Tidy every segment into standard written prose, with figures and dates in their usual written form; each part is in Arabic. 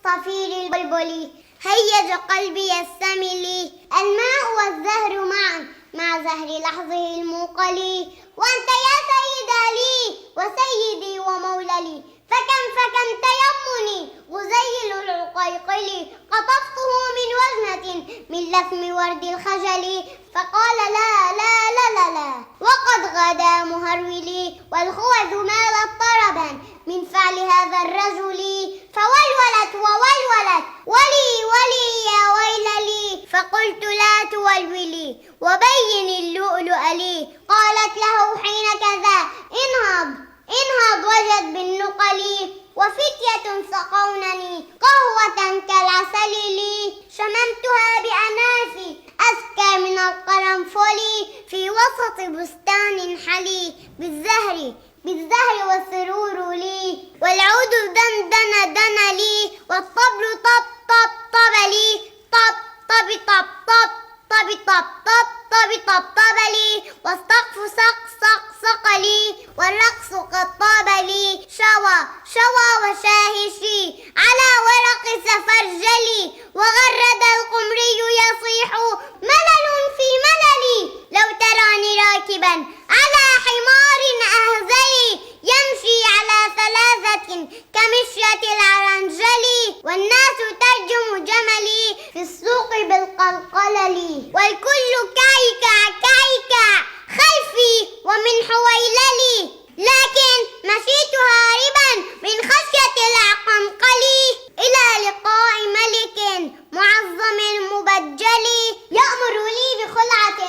صفير البلبل. هيج قلبي يستمع لي الماء والزهر معا مع زهر لحظه الموقل. وأنت يا سيدة لي وسيدي ومولى لي، فكم تيمني غزيل العقيقل. قطفته من وجنة من لثم ورد الخجل، فقال لا لا لا لا لا وقد غدا مهرولي. والخوذ مالت طربا من فعل هذا الرجل، فولولت وولولت ولي يا ويل لي. فقلت لا تولولي وبين اللؤلؤ لي. قالت له حين كذا انهض وجد بالنقل. وفتية سقونني قهوة كالعسل لي، شممتها بأنافي أزكى من القرنفل. في وسط بستان حلي بالزهر والسرور لي. والعود دن لي والطبل طب لي. طب لي والسقف سق لي. والرقص قد طاب لي. شوى وشاهشي على ورق سفرجلي. وغرد القمري يصيح ملل في مللي. لو تراني راكبا على حمار أهزلي يمشي على ثلاثة كمشية العرنجل. والناس ترجم جملي في السوق بالقلقلل. والكل كيكا خلفي ومن حويللي. لكن مشيت هاربا من خشية العقنقل إلى لقاء ملك معظم مبجل. يأمر لي بخلعة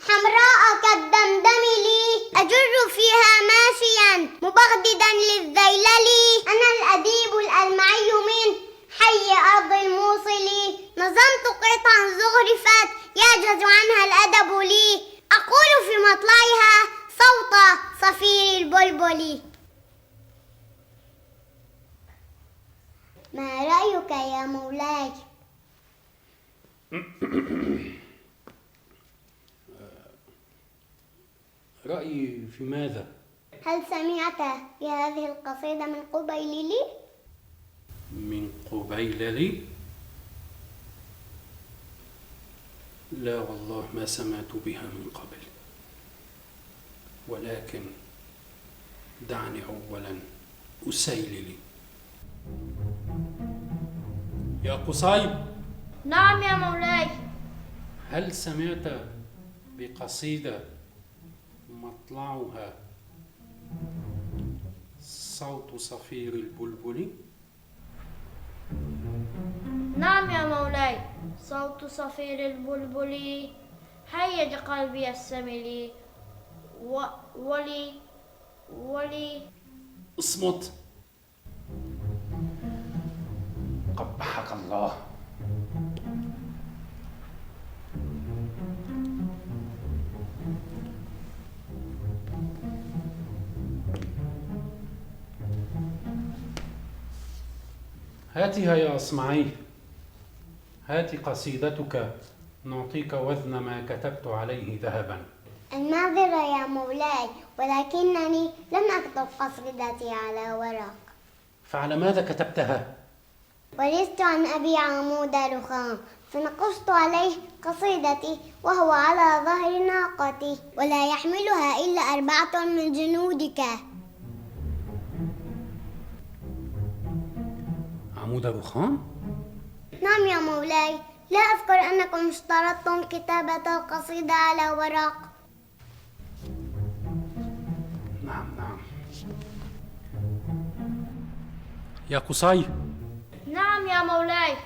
حمراء كالدمدم لي. أجر فيها ماشيا مبغضدا للذيلل. أنا الأديب الألمعي من حي أرض الموصل. نظمت قطعا زخرفت يعجز عنها الأدب لي. أقول في مطلعها صوت صفير البلبل. ما رأيك يا مولاي؟ رأيي في ماذا؟ هل سمعت بهذه القصيدة من قبيل لي؟ من قبيل لي؟ لا والله ما سمعت بها من قبل، ولكن دعني أولا أسيللي. يا قصيب. نعم يا مولاي. هل سمعت بقصيدة مطلعها صوت صفير البلبل؟ نعم يا مولاي، صوت صفير البلبل هيج قلبي السمل ولي. اصمت، قبحك الله. هاتها يا أصمعي، هات قصيدتك نعطيك وزن ما كتبت عليه ذهبا. المعذرة يا مولاي، ولكنني لم أكتب قصيدتي على ورق. فعلى ماذا كتبتها؟ ورثت عن أبي عمود رخام، فنقشت عليه قصيدتي وهو على ظهر ناقتي، ولا يحملها إلا 4 من جنودك. عمود رخام؟ نعم يا مولاي، لا أذكر أنكم اشترطتم كتابة القصيدة على ورق. نعم. يا قصي. نعم يا مولاي.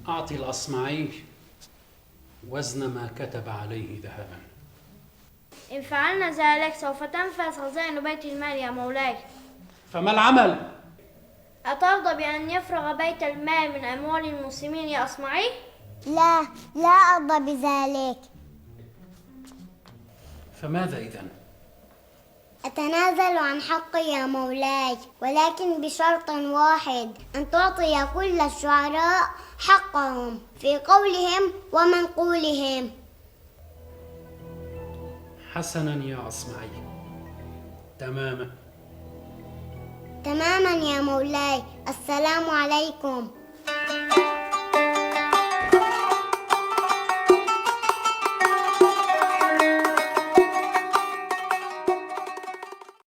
أعطي الأصمعي وزن ما كتب عليه ذهبا. إن فعلنا ذلك سوف تنفذ خزائن بيت المال يا مولاي. فما العمل؟ أترضى بأن يفرغ بيت المال من أموال المسلمين يا أصمعي؟ لا أرضى بذلك. فماذا إذن؟ أتنازل عن حقي يا مولاي، ولكن بشرط واحد، أن تعطي كل الشعراء حقهم في قولهم ومنقولهم. حسنا يا أصمعي. تماما. تماما يا مولاي. السلام عليكم.